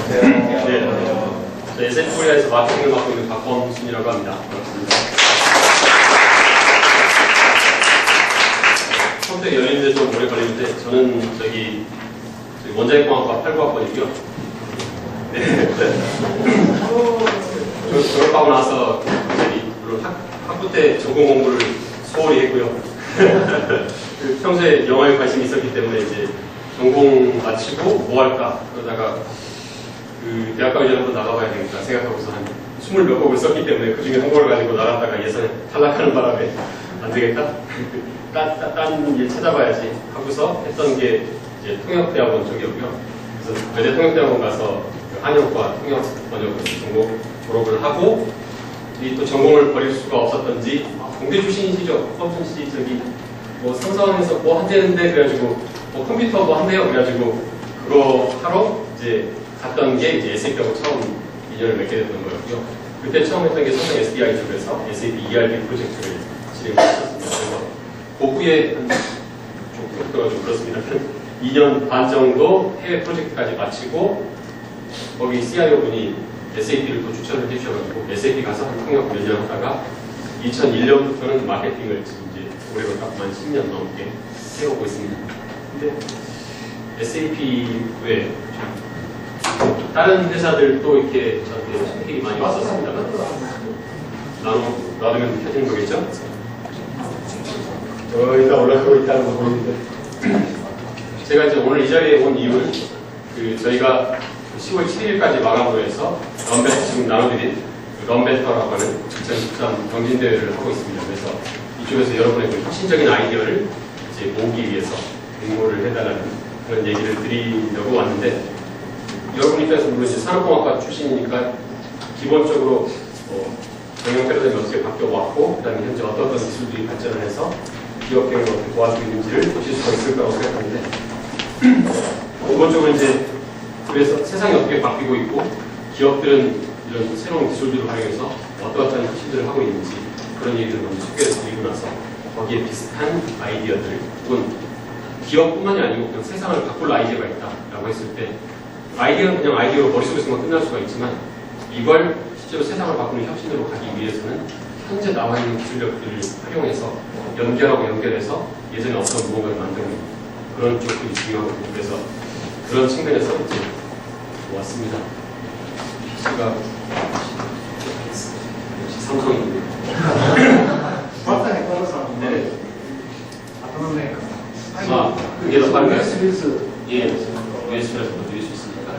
네. 저 SF 코리아에서 마케팅을 맡고 있는 박범순이라고 합니다. 반갑습니다. 선택 연예인들 좀 오래 걸리는데 저는 저기 원자력공학과 8구학번이고요. 네. 졸업하고 나서 물론 학부 때 전공 공부를 소홀히 했고요. 평소에 영화에 관심이 있었기 때문에 이제 전공 마치고 뭐 할까 그러다가 그 대학 가기 전에 한번 나가봐야 되겠다 생각하고서 한 20몇 곡을 썼기 때문에 그 중에 한 곡을 가지고 나갔다가 예선에 탈락하는 바람에 안 되겠다? 딴 일 찾아봐야지 하고서 했던 게 이제 통역대학원 쪽이었고요. 그래서 외대 통역대학원 가서 한영과 통역 번역을 전공 졸업을 하고 이 또 전공을 버릴 수가 없었던지 공대 출신이시죠? 허준 씨 저기 뭐 삼성에서 뭐 한대는데 그래가지고 뭐 컴퓨터 뭐 한대요 그래가지고 그거 하러 이제 갔던 게 이제 SAP하고 처음 인연을 맺게 됐던 거였고요. 그때 처음 했던 게 삼성 SDI 쪽에서 SAP ERP 프로젝트를 진행을 했었습니다. 그래서 그 후에 좀 그렇습니다. 2년 반 정도 해외 프로젝트까지 마치고 거기 CIO 분이 SAP를 또 추천을 해주셔가지고 SAP 가서 한 통역 몇 년 하다가 2001년부터는 마케팅을 지금 이제 올해로 딱 만 10년 넘게 해오고 있습니다. 근데 SAP 외에 다른 회사들도 이렇게 저한테 선택이 많이 왔었습니다만 놔두면 켜지는 거겠죠? 일단 올라가고 있다는 거 보이는데 제가 이제 오늘 이 자리에 온 이유는 저희가 10월 7일까지 마감으로 해서 런베터 지금 나눠드린 런베터라고 하는 2013 경진대회를 하고 있습니다. 그래서 이쪽에서 여러분의 그 혁신적인 아이디어를 이제 모으기 위해서 응모를 해달라는 그런 얘기를 드리려고 왔는데 여러분 입장에서 물론 이제 산업공학과 출신이니까 기본적으로 경영 패러다임이 어떻게 바뀌어왔고 그 다음에 현재 어떤 기술들이 발전을 해서 기업 경영을 어떻게 도와주고 있는지를 보실 수가 있을 거라고 생각하는데 기본적으로 이제 그래서 세상이 어떻게 바뀌고 있고 기업들은 이런 새로운 기술들을 활용해서 어떠한 혁신들을 하고 있는지 그런 얘기를 먼저 소개를 드리고 나서 거기에 비슷한 아이디어들 혹은 기업뿐만이 아니고 그냥 세상을 바꿀 아이디어가 있다라고 했을 때 아이디어는 그냥 아이디어로 머릿속에서만 끝날 수가 있지만 이걸 실제로 세상을 바꾸는 혁신으로 가기 위해서는 현재 나와 있는 기술력들을 활용해서 연결해서 예전에 없던 무언가를 만드는 그런 쪽들이 중요하거든요. 그래서 그런 측면에서 이제 왔습니다. PC가 역시 삼성입니다. 맞다네, 걸어서. 네. 그러네. 그게 더 빠른가요? SBS. 예, USB에서 드릴 수 있습니까?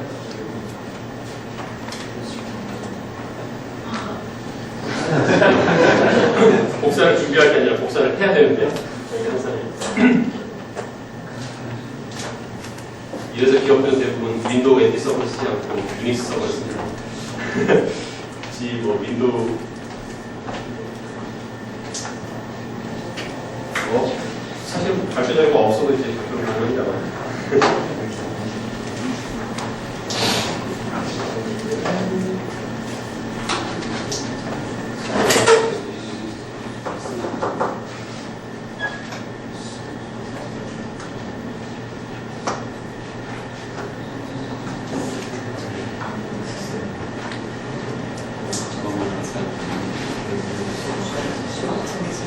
복사를 준비할 게 아니라 복사를 해야 되는데 항상 이래서 기업들은 대부분 윈도우 NT 서버를 쓰지 않고 유닉스 서버를 씁니다. 굳이 뭐 윈도우 사실 발표 자료가 없어도 이제 발표를 가능합니다만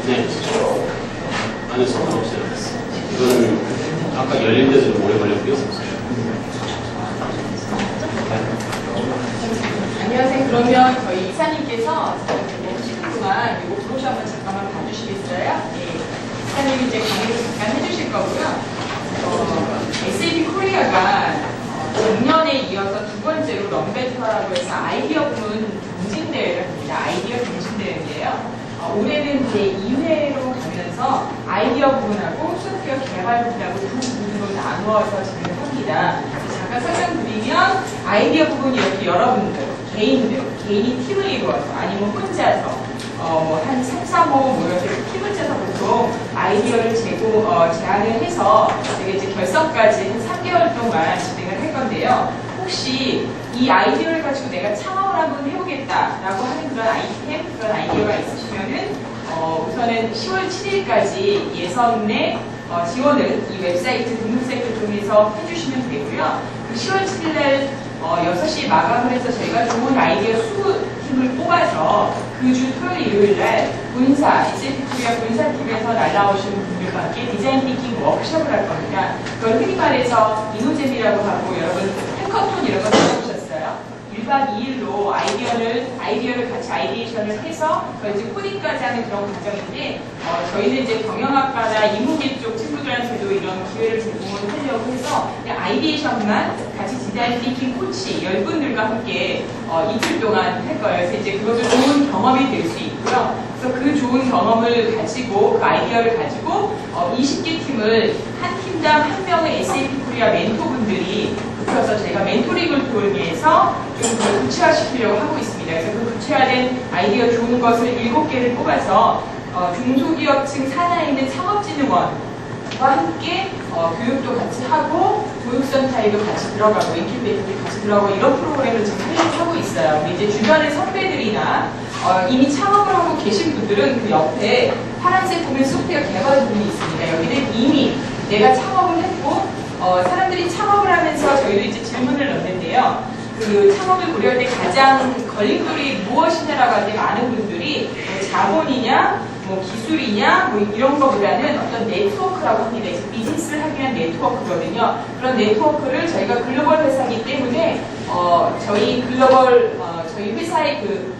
네, 아니 상관없어요. 이거는 아까 열린 데서 좀 오래 걸렸고요. 안녕하세요. 그러면 저희 이사님께서 하시는 동안 이거 브로셔 한번 잠깐만 봐주시겠어요? 네. 이사님이 이제 강의를 잠깐 해주실 거고요. SAP 코리아가 작년에 이어서 두 번째로 런베터라고 해서 아이디어 부문 경진대회를 합니다. 아이디어 경진대회인데요. 올해는 제2회로 가면서 아이디어 부분하고 소프트웨어 개발 부분하고 두 부분으로 나누어서 진행을 합니다. 잠깐 설명드리면 아이디어 부분이 이렇게 여러분들, 개인이 팀을 이루어서 아니면 혼자서 한 3, 4, 5 이렇게 팀을 짜서 보통 아이디어를 제안을 해서 이제 결성까지 한 3개월 동안 진행을 할 건데요. 혹시 이 아이디어를 가지고 내가 창업을 한번 해보겠다라고 하는 그런 아이디어가 있으시면은 우선은 10월 7일까지 예선내 지원을 이 웹사이트 등록 사이트 통해서 해주시면 되고요. 그 10월 7일날 6시에 마감을 해서 저희가 좋은 아이디어 20팀을 뽑아서 그 주 토요일, 일요일 날 본사, SAP 코리아 본사팀에서 날라오신 분들과 함께 디자인 띵킹 워크숍을 할 겁니다. 그걸 흔히 말해서 이노잼이라고 하고 여러분 해커톤 이런 거 들어보셨어요? 1박 2일로 아이디어를 같이 아이디에이션을 해서 그걸 이제 코딩까지 하는 그런 과정인데 저희는 이제 경영학과나 인문계 쪽 친구들한테도 이런 기회를 제공을 하려고 해서 그냥 아이디에이션만 같이 디자인 띵킹 코치 10분들과 함께 이틀 동안 할 거예요. 그래서 이제 그것도 좋은 경험이 될 수 있고요. 그래서 그 좋은 경험을 가지고 그 아이디어를 가지고 20개 팀을 한 팀당 한 명의 SAP 코리아 멘토분들이 붙여서 저희가 멘토링을 통해서 좀 그걸 구체화시키려고 하고 있습니다. 그래서 그 구체화된 아이디어 좋은 것을 7개를 뽑아서 중소기업층 산하에 있는 창업진흥원과 함께 교육도 같이 하고 교육센터에도 같이 들어가고 인큐베이터도 같이 들어가고 이런 프로그램을 지금 하고 있어요. 근데 이제 주변의 선배들이나 이미 창업을 하고 계신 분들은 그 옆에 파란색 보면 소프트웨어 개발분이 있습니다. 여기는 이미 내가 창업을 했고 사람들이 창업을 하면서 저희도 이제 질문을 넣는데요. 그 창업을 고려할 때 가장 걸림돌이 무엇이냐라고 할 때 많은 분들이 뭐 자본이냐, 뭐 기술이냐, 뭐 이런 거보다는 어떤 네트워크라고 합니다. 그래서 비즈니스를 하기 위한 네트워크거든요. 그런 네트워크를 저희가 글로벌 회사이기 때문에 저희 글로벌 저희 회사의 그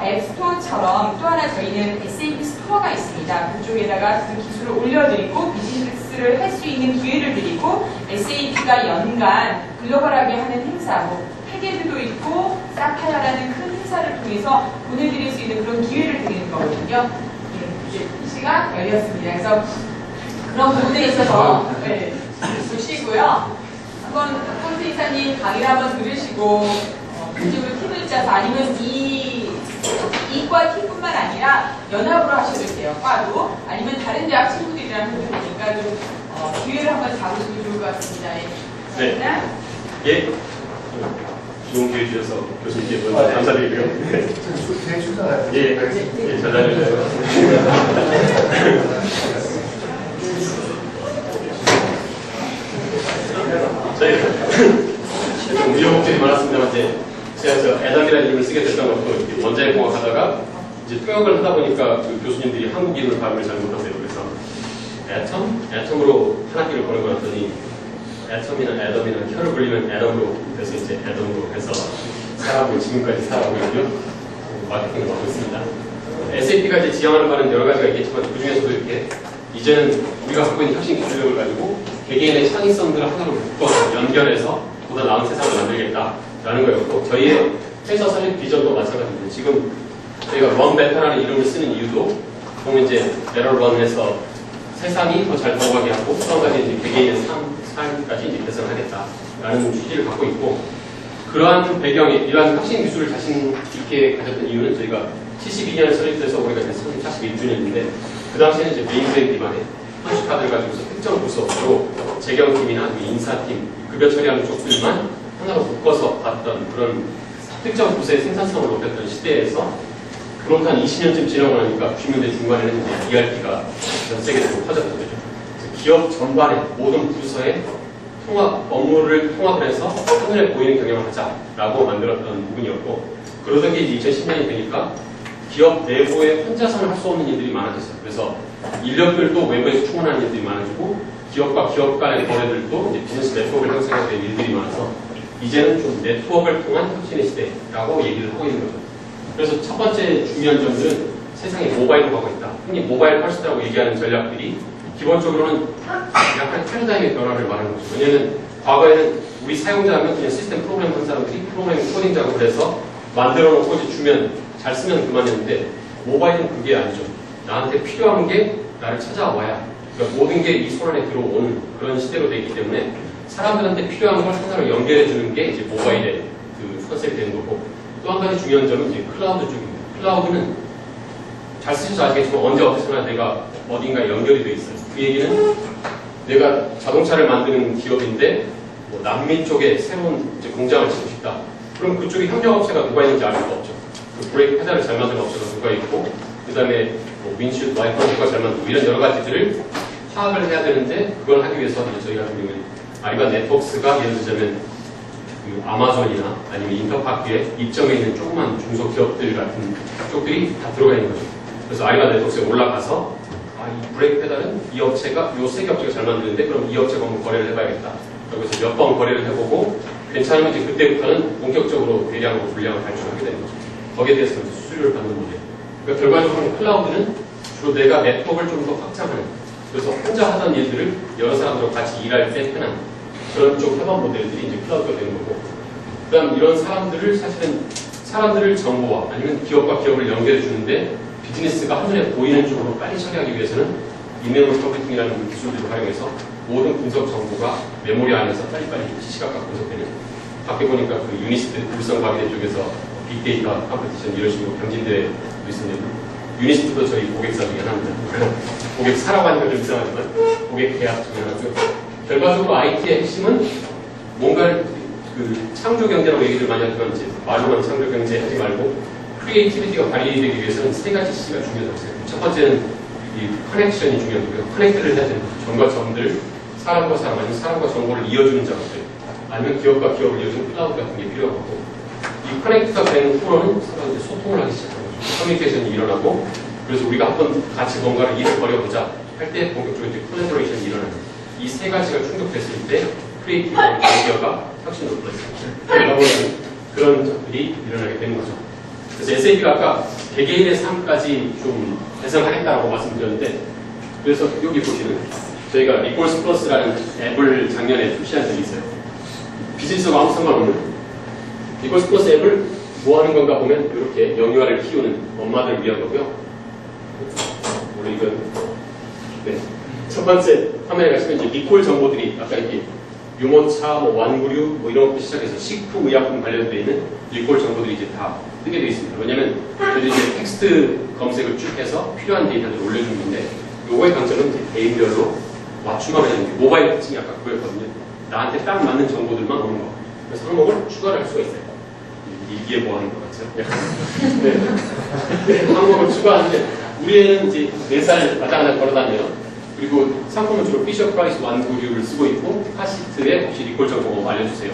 앱스토어처럼 또 하나 저희는 SAP 스토어가 있습니다. 그쪽에다가 그 기술을 올려드리고 비즈니스를 할 수 있는 기회를 드리고 SAP가 연간 글로벌하게 하는 행사, 뭐 패게드도 있고 사칼라라는 큰 행사를 통해서 보내드릴 수 있는 그런 기회를 드리는 거거든요. 이제 이 시간 열렸습니다. 그래서 그런 부분에 있어서 보시고요. 한번 콘트 이사님 강의를 한번 들으시고 그쪽으로 팀을 짜서 아니면 이과 팀뿐만 아니라 연합으로 하셔도 돼요. 과도 아니면 다른 대학 친구들이랑 해도 되니까 좀 기회를 한번 잡으시면 좋을 것 같습니다. 네. 예. 좋은 기회 주셔서 교수님께 먼저 감사드리고요. 뒤에 출전해요. 예. 잘 다녀주세요. 저희 우여곡절이 많았습니다만 이제 제가 애담이라는 이름을 쓰게 됐던 것도 원자의 공학 하다가 이제 통역을 하다 보니까 그 교수님들이 한국 이름을 발음을 잘 못하세요. 그래서 애텀으로 한 학기를 보내고 났더니 애텀이나 애덤이나 혀를 불리면 애덤으로 돼서 이제 애덤으로 해서 살아오고 지금까지 살아오고 있고요. 마케팅을 하고 있습니다. SAP가 이제 지향하는 바는 여러 가지가 있겠지만 그 중에서도 이렇게 이제는 우리가 갖고 있는 혁신 기술력을 가지고 개개인의 창의성들을 하나로 묶어서 연결해서 보다 나은 세상을 만들겠다라는 거였고 저희의 회사 설립 비전도 마찬가지입니다. 지금 저희가 런 베타라는 이름을 쓰는 이유도 보통 이제 에러 런해서 세상이 더 잘 돌아가게 하고 또 한 가지 이제 개개인의 삶까지 이제 개선하겠다라는 취지를 갖고 있고 그러한 배경에 이러한 혁신 기술을 자신 있게 가졌던 이유는 저희가 72년에 설립돼서 우리가 이제 41주년인데 그 당시에는 이제 메인프레임 기반의 현실카드를 가지고서 특정 부서로 재경팀이나 인사팀, 급여 처리하는 쪽들만 하나로 묶어서 봤던 그런 특정 부서의 생산성을 높였던 시대에서 그렇게 한 20년쯤 지나고 나니까 90년대 중반에는 이제 ERP가 전 세계적으로 퍼졌던 거죠. 기업 전반의 모든 부서의 업무를 통합을 해서 하늘에 보이는 경영을 하자라고 만들었던 부분이었고 그러던 게 이제 2010년이 되니까 기업 내부에 혼자서는 할 수 없는 일들이 많아졌어요. 그래서 인력들도 외부에서 충원하는 일들이 많아지고 기업과 기업 간의 거래들도 이제 비즈니스 네트워크를 형성해야 될 일들이 많아서 이제는 좀 네트워크를 통한 혁신의 시대라고 얘기를 하고 있는 거죠. 그래서 첫 번째 중요한 점들은 세상에 모바일로 가고 있다. 흔히 모바일 퍼스트라고 얘기하는 전략들이 기본적으로는 약간 패러다임의 변화를 말하는 거죠. 왜냐하면 과거에는 우리 사용자하면 그냥 시스템 프로그램 한 사람들이 프로그래밍 코딩 작업을 해서 만들어 놓고 이제 주면 잘 쓰면 그만이었는데 모바일은 그게 아니죠. 나한테 필요한 게 나를 찾아와야 그러니까 모든 게 이 손 안에 들어오는 그런 시대로 되기 때문에 사람들한테 필요한 걸 하나로 연결해 주는 게 이제 모바일의 그 컨셉이 되는 거고 또 한 가지 중요한 점은 이제 클라우드 쪽입니다. 클라우드는 잘 쓰셔서 아시겠지만 언제 어디서나 내가 어딘가에 연결이 돼 있어요. 그 얘기는 내가 자동차를 만드는 기업인데 뭐 남미 쪽에 새로운 이제 공장을 짓고 싶다. 그럼 그쪽에 협력업체가 누가 있는지 알 수가 없죠. 그 브레이크 페달을 잘 만드는 업체가 누가 있고 그 다음에 뭐 윈슈드 와이퍼 누가 잘 만들고 이런 여러 가지들을 파악을 해야 되는데 그걸 하기 위해서 저희 같은 경우는 아리바 네트워크스가 예를 들자면 그 아마존이나 아니면 인터파크에 입점해 있는 조그만 중소기업들 같은 쪽들이 다 들어가 있는 거죠. 그래서 아리바 네트워크에 올라가서 이 브레이크 페달은 이 업체가, 요 세 개 업체가 잘 만드는데 그럼 이 업체가 한번 거래를 해봐야겠다. 그래서 몇 번 거래를 해보고 괜찮으면 이제 그때부터는 본격적으로 대량으로 분량을 발주하게 되는 거죠. 거기에 대해서 이제 수수료를 받는 모델. 그러니까 결과적으로 클라우드는 주로 내가 네트워크를 좀 더 확장하는, 그래서 혼자 하던 일들을 여러 사람들과 같이 일할 때 편한 그런 쪽 협업 모델들이 이제 클라우드가 되는 거고, 그 다음 이런 사람들을 사실은 사람들을 정보와 아니면 기업과 기업을 연결해 주는데 비즈니스가 한눈에 보이는 쪽으로 빨리 처리하기 위해서는 인내로 컴퓨팅이라는 기술들을 활용해서 모든 분석 정보가 메모리 안에서 빨리빨리 시시각각 분석되는, 밖에 보니까 그 유니스트 울성과기대 쪽에서 빅데이터 컴피티션 이런 식으로 경진대회도 있었는데, 유니스트도 저희 고객사 중에 하나입니다. 고객 사라고 하니까 좀 이상하지만 고객 계약 중에 하나고요. 결과적으로 IT의 핵심은 뭔가를 그 창조 경제라고 얘기를 많이 하지만 이제 말로만 창조 경제 하지 말고 크리에이티비티가 발휘되기 위해서는 세 가지 C가 중요하다고 생각해요. 첫 번째는 이 커넥션이 중요하고요. 커넥트를 해야 되는 점과 점들, 사람과 사람, 아니면 사람과 정보를 이어주는 작업들, 아니면 기업과 기업을 이어주는 클라우드 같은 게 필요하고, 이 커넥트가 되는 후로는 서로 이제 소통을 하기 시작하는 거죠. 커뮤니케이션이 일어나고, 그래서 우리가 한번 같이 뭔가를 일을 벌여보자 할 때 본격적으로 이제 콜라보레이션이 일어나는, 이 세 가지가 충족됐을 때 크리에이티브한 아이디어가 훨씬 높아졌어요. 그러다 보면 그런 작들이 일어나게 되는 거죠. 그래서 SAP가 아까 개개인의 삶까지 좀 개선하겠다라고 말씀드렸는데, 그래서 여기 보시는 저희가 리콜스 플러스라는 앱을 작년에 출시한 적이 있어요. 비즈니스와 아무 상관없는 리콜스 플러스 앱을 뭐 하는 건가 보면 이렇게 영유아를 키우는 엄마들을 위한 거고요. 우리 이건 네. 첫 번째 화면에 가시면 이제 리콜 정보들이 아까 이렇게 유모차, 뭐 완구류 뭐 이런 것부터 시작해서 식품, 의약품 관련되어 있는 리콜 정보들이 이제 다 뜨게 되어 있습니다. 왜냐면 저희도 이제 텍스트 검색을 쭉 해서 필요한 데이터를 올려주는데, 요거의 강점은 이제 개인별로 맞춤하게 되는 게 모바일 특징이 아까 그거였거든요. 나한테 딱 맞는 정보들만 오는 거. 그래서 항목을 추가를 할 수가 있어요. 이게 뭐 하는 것 같죠? 네. 항목을 추가하는데 우리 애는 이제 4살 마당하나 걸어다녀요. 그리고 상품은 주로 피셔 프라이스 완구류를 쓰고 있고 카시트에 혹시 리콜 정보 알려주세요.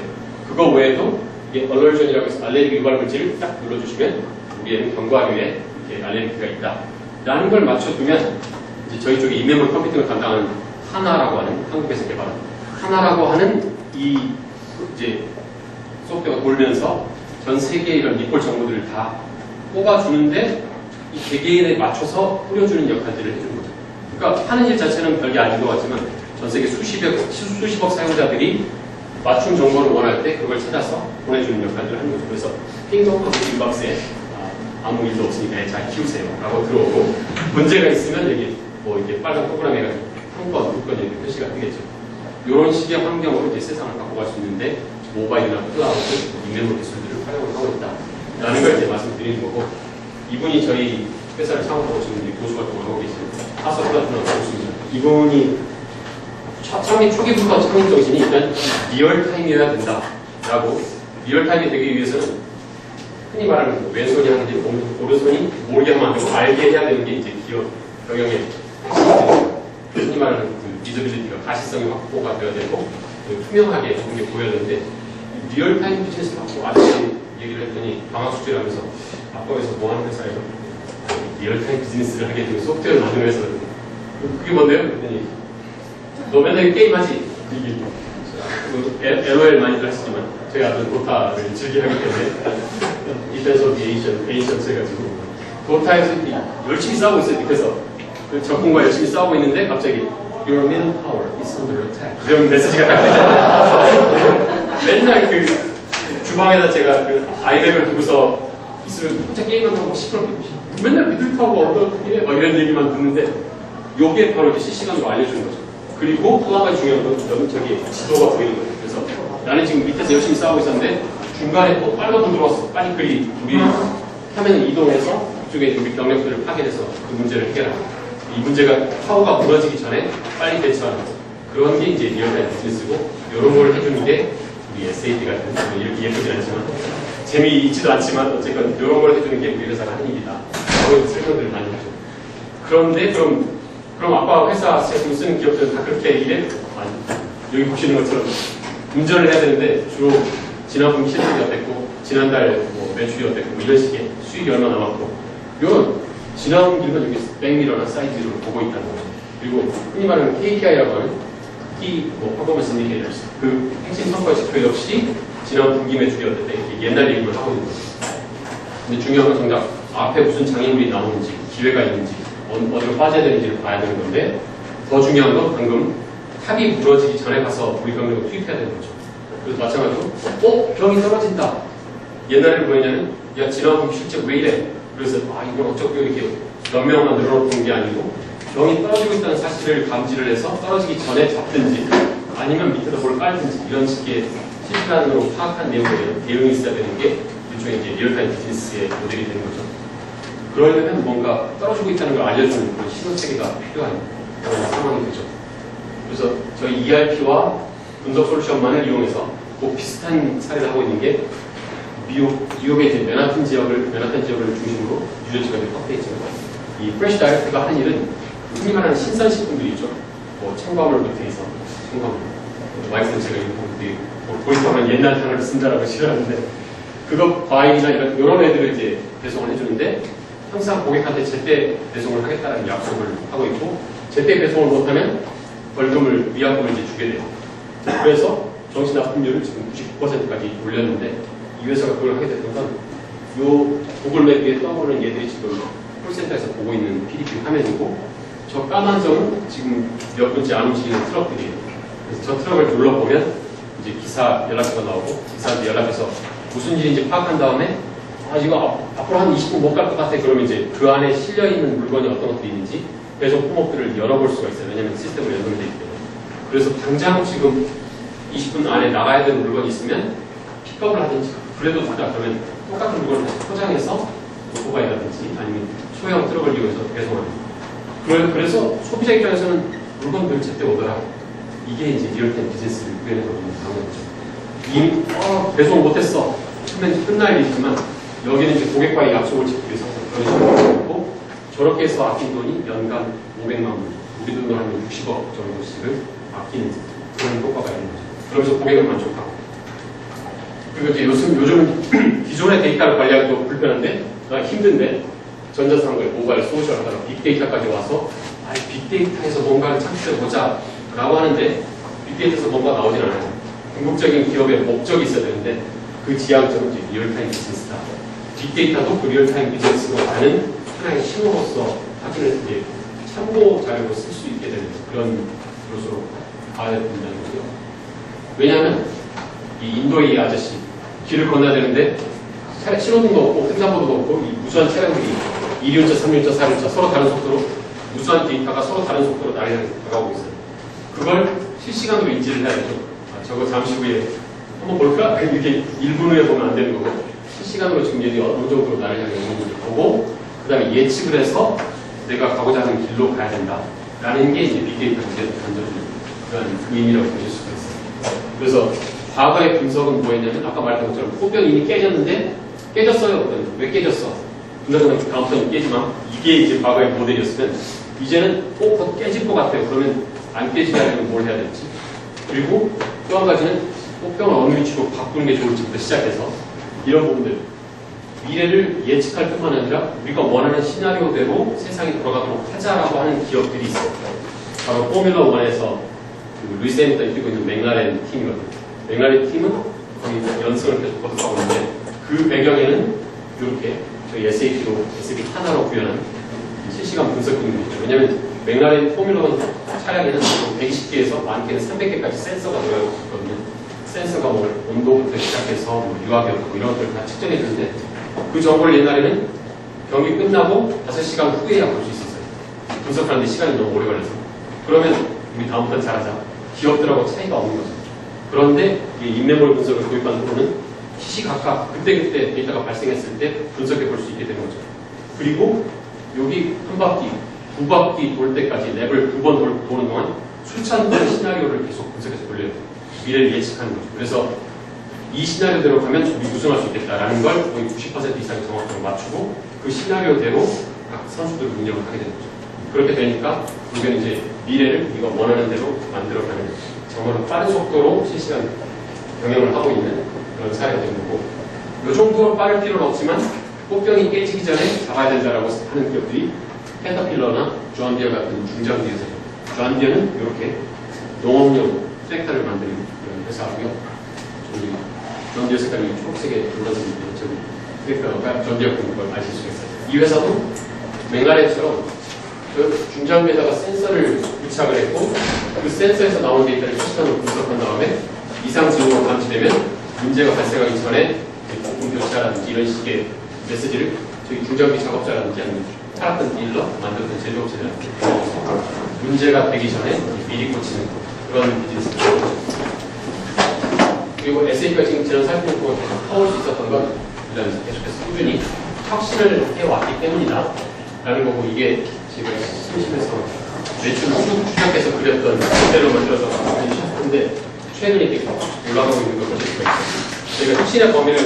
그거 외에도 이게 얼러전이라고 해서 알레르기 유발 물질을 딱 눌러주시면 우리 애는 견과류에 이렇게 알레르기가 있다 라는 걸 맞춰두면 이제 저희 쪽에 인메모리 컴퓨팅을 담당하는 하나라고 하는, 한국에서 개발한 하나라고 하는 이 이제 소프트웨어가 돌면서 전 세계의 이런 리콜 정보들을 다 뽑아주는데 이 개개인에 맞춰서 뿌려주는 역할들을 해주는 거죠. 그러니까 하는 일 자체는 별게 아닌 것 같지만 전 세계 수십억 사용자들이 맞춤 정보를 원할 때 그걸 찾아서 보내주는 역할들을 하는 거죠. 그래서 핑거하고 빈박스에 아무 일도 없으니까 잘 키우세요 라고 들어오고, 문제가 있으면 여기 뭐 이렇게 빨간 동그라미 해가지고 한 건, 두 건 이렇게 표시가 뜨겠죠. 이런 식의 환경으로 이제 세상을 바꿔갈 수 있는데 모바일이나 클라우드, 인메모리 기술들을 활용을 하고 있다라는 걸 이제 말씀드리는 거고, 이분이 저희 회사를 창업하고 지금 교수 활동을 하고 계시는 하서플라트너 교수입니다. 이분이 창립 초기부터 창립 정신이 일단 리얼타임이어야 된다라고, 리얼타임이 되기 위해서는 흔히 말하는 왼손이 하는 일, 오른손이 모르게 하면 안 되고 알게 해야 되는 게 이제 기업 경영의 핵심입니다. 흔히 말하는 그 비저빌리티가 가시성이 확보가 되어야 되고 투명하게 좋은 게 보여야 되는데, 리얼타임 비즈니스를 하고 아저씨 얘기를 했더니 방학 숙제를 하면서 아빠에서 뭐 하는 회사예요? 리얼타임 비즈니스를 하게 되면 소프트웨어를 만드는 회사거든요. 그게 뭔데요? 그랬더니 너 맨날 게임하지? LOL 많이들 하시지만 저희 아들은 도타를 즐겨하기 때문에 디펜스 오브 에이션스 해가지고 도타에서 열심히 싸우고 있어요. 밑에서 그 적군과 열심히 싸우고 있는데 갑자기 Your middle power is under attack 이런 메시지가 딱 맨날 그 주방에다 제가 그 아이맥을 두고서 있으면 혼자 게임만 하고 시끄럽게 맨날 미들파고 어떻게 막 이런 얘기만 듣는데, 요게 바로 이제 실시간으로 알려주는 거죠. 그리고 또 한 가지 중요한 건 저기 지도가 보이는 거예요. 그래서 나는 지금 밑에서 열심히 싸우고 있었는데 중간에 또 빨간 불 들어왔어. 빨리 그리 우리 화면을 이동해서 그쪽에 우리 병력들을 파괴해서 그 문제를 해결하고, 이 문제가 타워가 무너지기 전에 빨리 대처하는 그런 게 이제 리얼타임 비즈니스고, 이런 걸 해주는 게 우리 SAP 같은, 이렇게 예쁘진 않지만 재미있지도 않지만 어쨌건 이런 걸 해주는 게 우리 회사가 하는 일이다. 그런 설명들을 많이 하죠. 그런데 그럼 아빠 회사 제품 쓰는 기업들은 다 그렇게 일해? 아니. 여기 보시는 것처럼 운전을 해야 되는데 주로 지난 분기 실적이 어땠고, 지난달 뭐 매출이 어땠고, 뭐 이런 식의 수익이 얼마 남았고, 이런 지난 분기는 여기 백미러나 사이드로 보고 있다는 거죠. 그리고 흔히 말하는 KPI라고 하는 키 퍼포먼스 인디케이터스, 그 핵심 성과 지표 역시 지난 분기 매출이 어땠다 이렇게 옛날 얘기를 하고 있는 거죠. 근데 중요한 건 정작 앞에 무슨 장애물이 나오는지, 기회가 있는지, 어디로 빠져야 되는지를 봐야 되는 건데, 더 중요한 건 방금 탑이 부러지기 전에 가서 우리 병력을 투입해야 되는 거죠. 그래서 마찬가지로 병이 떨어진다. 옛날에는 뭐였냐면 야 지난 분기 실적 왜 이래? 그래서 이건 어쩌고 이렇게 몇 명만 늘어놓은 게 아니고 병이 떨어지고 있다는 사실을 감지를 해서 떨어지기 전에 잡든지 아니면 밑에다 뭘 깔든지 이런 식의 실시간으로 파악한 내용에 대응이 있어야 되는 게 일종의 이제 리얼타임 비즈니스의 모델이 되는 거죠. 그러려면 뭔가 떨어지고 있다는 걸 알려주는 그런 신호체계가 필요한 그런 상황이 되죠. 그래서 저희 ERP와 분석 솔루션만을 이용해서 꼭 비슷한 사례를 하고 있는 게 뉴욕의 이제 맨하탄 지역을 중심으로 유저지가 확대해 있지만 이 프레시 다이렉트가 하는 일은 흔히 말하는 신선식품들이 있죠. 뭐 첨가물부터 해서 첨가물. 와이프는 제가 보이스하면 옛날 단어를 쓴다라고 싫어하는데 그거 과일이나 이런 애들을 이제 배송을 해주는데 항상 고객한테 제때 배송을 하겠다는 약속을 하고 있고 제때 배송을 못하면 벌금을 위약금을 이제 주게 돼요. 그래서 정신납품률을 지금 99%까지 올렸는데 이 회사가 그걸 하게 됐던 건 요 구글맵 위에 떠오르는 얘들이 지금 콜센터에서 보고 있는 PDP 화면이고 저 까만 점은 지금 몇 번째 안 움직이는 트럭들이에요. 그래서 저 트럭을 눌러보면 이제 기사 연락처가 나오고 기사한테 연락해서 무슨 일인지 파악한 다음에 이거 앞으로 한 20분 못 갈 것 같아. 그러면 이제 그 안에 실려있는 물건이 어떤 것들이 있는지 배송 품목들을 열어볼 수가 있어요. 왜냐면 시스템으로 연동되어 있기 때문에. 그래서 당장 지금 20분 안에 나가야 되는 물건이 있으면 픽업을 하든지 그래도 된다 그러면 똑같은 물건을 다시 포장해서 오토바이라든지 아니면 소형 트럭을 이용해서 배송하는. 그래서 소비자 입장에서는 물건들 제때 오더라. 이게 이제 리얼타임 비즈니스를 구현해서 보는 방법이죠. 이미 배송 못했어. 하면 끝날 일이지만 여기는 이제 고객과의 약속을 지키기 위해서 그런 식으로 있고 저렇게 해서 아낀 돈이 연간 500만 원, 우리 돈으로 하면 60억 정도씩을 아끼는 그런 효과가 있는 거죠. 그러면서 고객은 만족하고. 그리고 이제 요즘은 기존의 데이터를 관리하기도 불편한데, 힘든데, 전자상거래, 모바일, 소셜 하다가 빅데이터까지 와서, 빅데이터에서 뭔가를 창출해보자 라고 하는데, 빅데이터에서 뭔가 나오진 않아요. 궁극적인 기업의 목적이 있어야 되는데, 그 지향점은 이제 리얼타임 비즈니스다. 빅데이터도 그 리얼타임 비즈니스로 가는 하나의 신호로서 확인을 이제 참고 자료로 쓸 수 있게 되는 그런 것으로 가야 된다는 거죠. 왜냐하면 이 인도의 이 아저씨 길을 건너야 되는데 신호등도 없고 횡단보도도 없고 이 무수한 차량들이 2륜차, 3륜차, 4륜차 서로 다른 속도로 무수한 데이터가 서로 다른 속도로 나를 향해 다가오고 있어요. 그걸 실시간으로 인지를 해야 되죠. 저거 잠시 후에 한번 볼까? 이렇게 1분 후에 보면 안 되는 거고 실시간으로 지금 얘들이 어느 정도로 나를 향해 오는지 보고 그 다음에 예측을 해서 내가 가고자 하는 길로 가야 된다 라는 게 이제 빅데이터를 던져주는 그런 의미라고 보실 수가 있어요. 그래서 과거의 분석은 뭐였냐면 아까 말했던 것처럼 포병이 이미 깨졌는데 깨졌어요. 왜 깨졌어? 분석은 다음부터는 깨지만 이게 이제 과거의 모델이었으면 이제는 곧 깨질 것 같아요. 그러면 안 깨지게 하려면 뭘 해야 될지. 그리고 또 한 가지는 포병을 어느 위치로 바꾸는 게 좋을지부터 시작해서 이런 부분들 미래를 예측할 뿐만 아니라 우리가 원하는 시나리오대로 세상이 돌아가도록 하자라고 하는 기업들이 있어요. 바로 포뮬러1에서 그 루이스 해밀턴이 뛰고 있는 맥라렌 팀이거든요. 맥라렌 팀은 거의 연승을 계속 거듭하고 있는데 그 배경에는 이렇게 저희 SAP 하나로 구현한 실시간 분석 기능이 있죠. 왜냐하면 맥라렌 포뮬러1 차량에는 120개에서 많게는 300개까지 센서가 들어있거든요. 센서가 뭐 온도부터 시작해서 뭐 유압이었고 이런 것들을 다 측정해 주는데 그 정보를 옛날에는 경기 끝나고 5시간 후에야 볼 수 있었어요. 분석하는데 시간이 너무 오래 걸려서. 그러면 우리 다음부터 잘하자. 기업들하고 차이가 없는 거죠. 그런데 이 인메모리 분석을 도입한 후로는 시시각각 그때그때 데이터가 발생했을 때 분석해 볼 수 있게 되는 거죠. 그리고 여기 한 바퀴, 두 바퀴 돌 때까지 랩을 2번 도는 동안 수천 번의 시나리오를 계속 분석해서 돌려요. 미래를 예측하는 거죠. 그래서 이 시나리오대로 가면 우리 우승할 수 있겠다라는 걸 거의 90% 이상의 정확도로 맞추고 그 시나리오대로 각 선수들을 운영을 하게 되는 거죠. 그렇게 되니까 우리는 이제 미래를 우리가 원하는 대로 만들어가는 정말로 빠른 속도로 실시간 경영을 하고 있는 그런 사례가 된 거고, 이 정도로 빠를 필요는 없지만 꽃병이 깨지기 전에 잡아야 된다라고 하는 기업들이 캐터필러나 존디어 같은 중장비에서죠. 존디어는 이렇게 농업용 트랙터를 만드는 그런 회사고요. 존디어 색깔이 초록색에 둘러진 트랙터가 존디어 그런 걸 아실 수 있어요. 이 회사도 맹가렌처럼 그 중장비에다가 센서를 부착을 했고, 그 센서에서 나오는 데이터를 실시간으로 분석한 다음에 이상 징후가 감지되면 문제가 발생하기 전에 부품 교체라든지 이런 식의 메시지를 저희 중장비 작업자라든지 아니면 팔았던 딜러, 만들었던 제조업체들한테 문제가 되기 전에 미리 고치는 그런 비즈니스입니다. 그리고 SAP가 지금 지난 40년 동안 해올 수 있었던 건 일단 계속해서 꾸준히 혁신을 해왔기 때문이다 라는 거고, 이게 지금 심심해서 매출을 쭉 추적해서 그렸던 모델로 만들어서 근데 최근에 이렇게 올라가고 있는 걸 보실 수가 있어요. 저희가 혁신의 범위를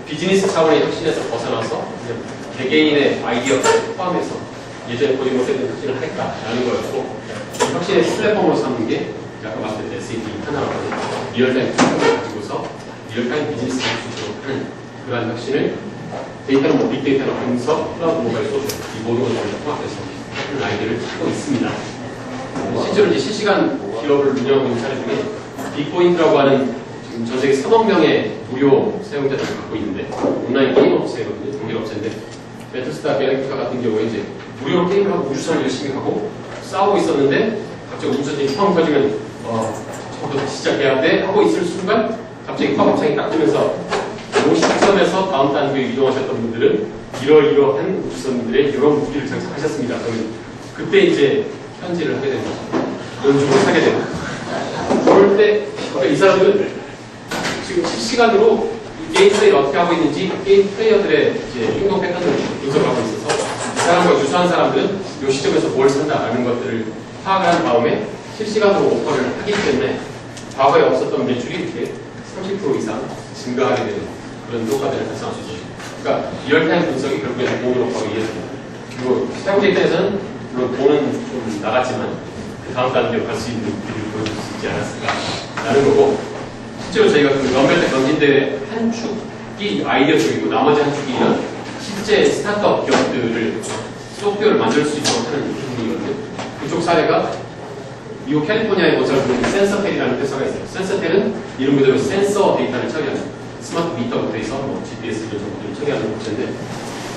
비즈니스 차원의 혁신에서 벗어나서 그냥 개개인의 아이디어까지 포함해서 예전에 보지 못했던 혁신을 할까라는 거였고, 이 혁신의 플랫폼으로 삼는 게 아까 말씀드린 SAP 하나라고 리얼타임 플랫폼을 가지고서 리얼타임 비즈니스 기술로 하는 그러한 혁신을 데이터는 뭐 빅데이터나 분석, 클라우드 모바일 소셜 이 모든 것을 통합해서 하는 아이디어를 찾고 있습니다. 실제로 이제 실시간 기업을 운영하고 있는 사례 중에 빅포인트라고 하는 지금 전 세계 3억 명의 무료 사용자들을 갖고 있는데, 온라인 게임 업체거든요. 독일 업체인데, 배틀스타 갤럭티카 같은 경우에 이제 무료로 게임을 하고 우주선을 열심히 가고 싸우고 있었는데, 갑자기 우주선이 펑 터지면 저부터 시작해야 돼 하고 있을 순간 갑자기 팝업창이 딱 뜨면서 이 시점에서 다음 단계에 이동하셨던 분들은 이러이러한 우주선들의 이런 무기를 장착하셨습니다. 그러면 그때 이제 편지를 하게 되는 거죠. 연주를 하게 되는 거죠. 그럴 때 이 사람들은 지금 실시간으로 게임 플레이를 어떻게 하고 있는지 게임 플레이어들의 이제 행동 패턴을 분석하고 있어서 이 사람과 유사한 사람들은 이 시점에서 뭘 산다라는 것들을 파악을 한 다음에 실시간으로 오퍼를 하기 때문에 과거에 없었던 매출이 이렇게 30% 이상 증가하게 되는 그런 효과들을 발생할 수 있습니다. 그러니까 리얼타임 분석이 결국에는 돈으로 바로 이해됩니다. 그리고 사용자 입장에서는 물론 돈은 좀 나갔지만 그 다음 단계로 갈 수 있는 길을 보여줄 수 있지 않았을까라는 거고, 실제로 저희가 그 럼벨텍 경진대회 한 축이 아이디어 쪽이고 나머지 한 축이 실제 스타트업 기업들을 소프트웨어를 만들 수 있도록 하는 부분이거든요. 그쪽 사례가 미국 캘리포니아에 거주하는 센서텔이라는 회사가 있어요. 센서텔은 이름 그대로 센서 데이터를 처리하는 스마트 미터부터 해서 뭐 GPS 이런 정보들을 처리하는 업체인데,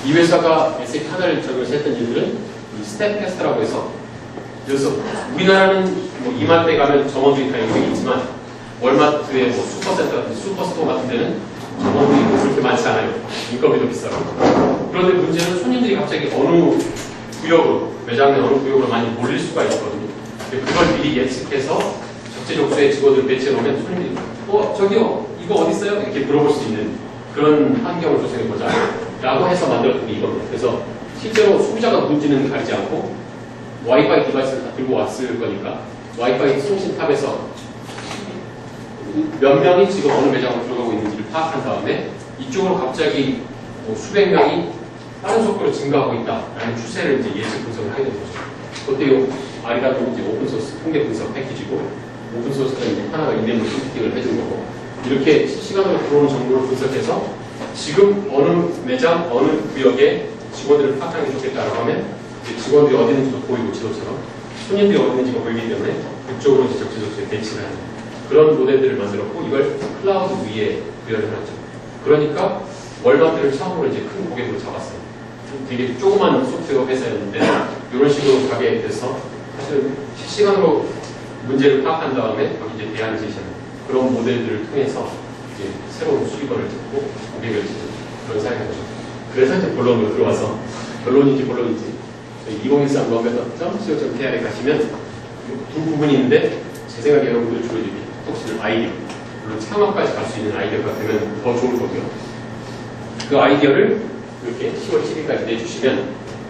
이 회사가 SAP 하나를 적용해서 했던 일들은 이 스텝 테스트라고 해서, 그래서 우리나라는 뭐 이마트에 가면 점원들이 다 여기 있지만 월마트의 뭐 슈퍼센터 같은 슈퍼스토어 같은 데는 점원들이 그렇게 많지 않아요. 인건비도 비싸고. 그런데 문제는 손님들이 갑자기 어느 구역으로, 매장 내 어느 구역으로 많이 몰릴 수가 있거든요. 그걸 미리 예측해서 적재적소에 직원들을 배치해 놓으면 손님들이 저기요 이거 어디 있어요? 이렇게 물어볼 수 있는 그런 환경을 조성해보자 라고 해서 만들었던 게 이겁니다. 그래서 실제로 소비자가 누군지는 가리지 않고 와이파이 디바이스를 다 들고 왔을 거니까 와이파이 통신탑에서 몇 명이 지금 어느 매장으로 들어가고 있는지를 파악한 다음에 이쪽으로 갑자기 뭐 수백 명이 빠른 속도로 증가하고 있다라는 추세를 이제 예측 분석을 하게 되는 거죠. 그것도 R이라고 이제 오픈소스 통계 분석 패키지고, 오픈소스가 이제 하나가 인내물 컴퓨팅을 해준 거고, 이렇게 실시간으로 들어오는 정보를 분석해서 지금 어느 매장, 어느 구역에 직원들을 파악하는 게 좋겠다라고 하면 이제 직원들이 어디 있는지도 보이고 지도처럼 손님들이 어디 있는지가 보이기 때문에 그쪽으로 이제 적재적소에 배치를 하는 그런 모델들을 만들었고, 이걸 클라우드 위에 구현을 해놨죠. 그러니까 월마트를 처음으로 이제 큰 고객으로 잡았어요. 되게 조그만 소프트웨어 회사였는데 이런 식으로 가게 돼서 사실 실시간으로 문제를 파악한 다음에 거기 이제 대안을 제시하는 그런 모델들을 통해서 이제 새로운 수익원을 찾고 고객을 찾는 그런 사례가 되죠. 그래서 이제 본론으로 들어와서 결론인지 본론인지 저희 2013 럼벨.co.kr에 가시면 두 부분이 있는데, 제 생각에 여러분들 주로 이제 톡톡시는 아이디어, 물론 창업까지 갈 수 있는 아이디어가 되면 더 좋을 거고요. 그 아이디어를 이렇게 10월 7일까지 내주시면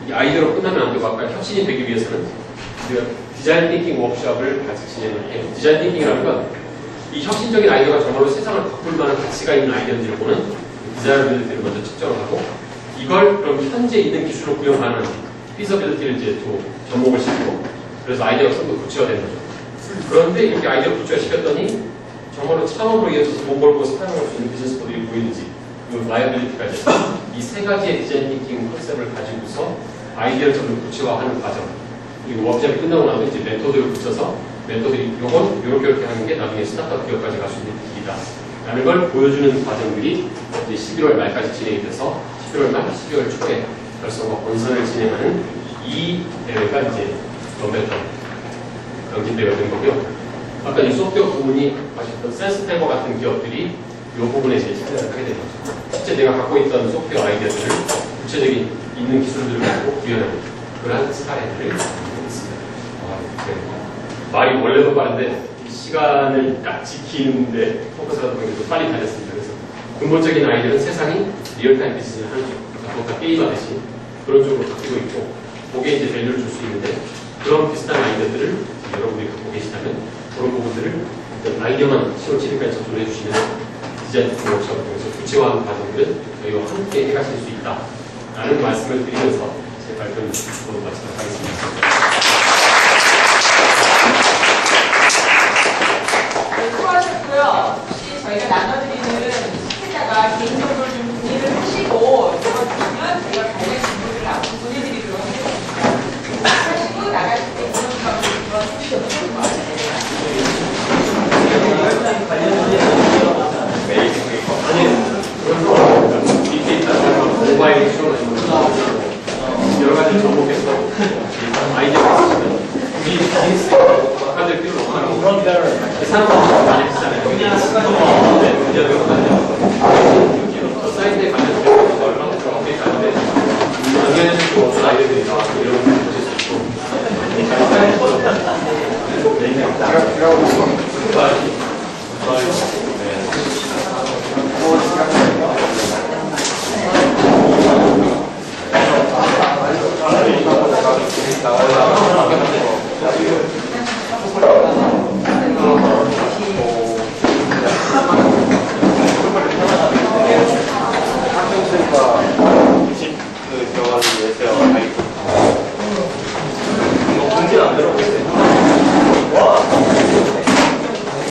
이 아이디어로 끝나면 안 되고, 아까 혁신이 되기 위해서는 우리가 디자인 띵킹 워크숍을 같이 진행을 해요. 디자인 띵킹이라는 건 이 혁신적인 아이디어가 정말로 세상을 바꿀 만한 가치가 있는 아이디어인지를 보는 디자이너들을 먼저 측정을 하고, 이걸 그럼 현재 있는 기술로 구현하는 피서빌리티를 이제 또 접목을 시키고, 그래서 아이디어가 좀 더 구체화되는 거죠. 그런데 이렇게 아이디어 구체화 시켰더니 정말로 창업으로 이어져서 돈 벌고 사용할 수 있는 비즈니스 모델이 보이는지, 그 라이어빌리티까지 이 세 가지의 디자인 띵킹 컨셉을 가지고서 아이디어를 좀 구체화하는 과정. 그리고 워크숍이 끝나고 나서 이제 메토드를 붙여서 메토드이 요건 요렇게 하는 게 나중에 스타트업 기업까지 갈 수 있는 길이다 라는 걸 보여주는 과정들이 이제 11월 말까지 진행이 돼서 11월 말, 12월 초에 결성과 본선을 진행하는 이 대회가 이제 런베터 연기대회가 된 거고요. 아까 이 소프트웨어 부분이 하셨던 센스테버 같은 기업들이 이 부분에 이제 참여를 하게 되는 거죠. 실제 내가 갖고 있던 소프트웨어 아이디어들을 구체적인 있는 기술들을 가지고 구현하는 그런 사례들을 있습니다. 네. 말이 원래도 빠른데 시간을 딱 지키는데 포커스가 보니까 좀 빨리 달렸습니다. 그래서 근본적인 아이디어는 세상이 리얼타임 비즈니스를 하는 쪽, 뭔가 게임하듯이 그런 쪽으로 바뀌고 있고, 거기에 이제 밸류를 줄 수 있는데 그런 비슷한 아이디어들을 여러분이 갖고 계시다면 그런 부분들을 아이디어만 10월 7일까지 접근해 주시면 디자인 워크숍을 통해서 구체화하는 과정들은 저희와 함께 해가실 수 있다라는 말씀을 드리면서 제 발표는 모두 마치도록 하겠습니다. 수고하셨고요. 혹시 저희가 나눠드리는 스피드가 개인적으로 좀 문의를 하시고 이거 주시면 저희가 관련 질문을 앞으로 보내드리도록 하겠습니다. 하시고 나가실 때 그런 점을 해주셔도 좋을 것 같아요. 모바일 여러 가지 접목해서 아이디어가 있으시면 우리 비즈니스 아까들 필요 너무 많고 사람들이 많이 비싸잖아요. 사이트에 관련된 것도 얼마나 들어가고 있다는데 당연히 좀 없는 아이디어들이 나와서 이런 걸 보실 수 있고 나와요.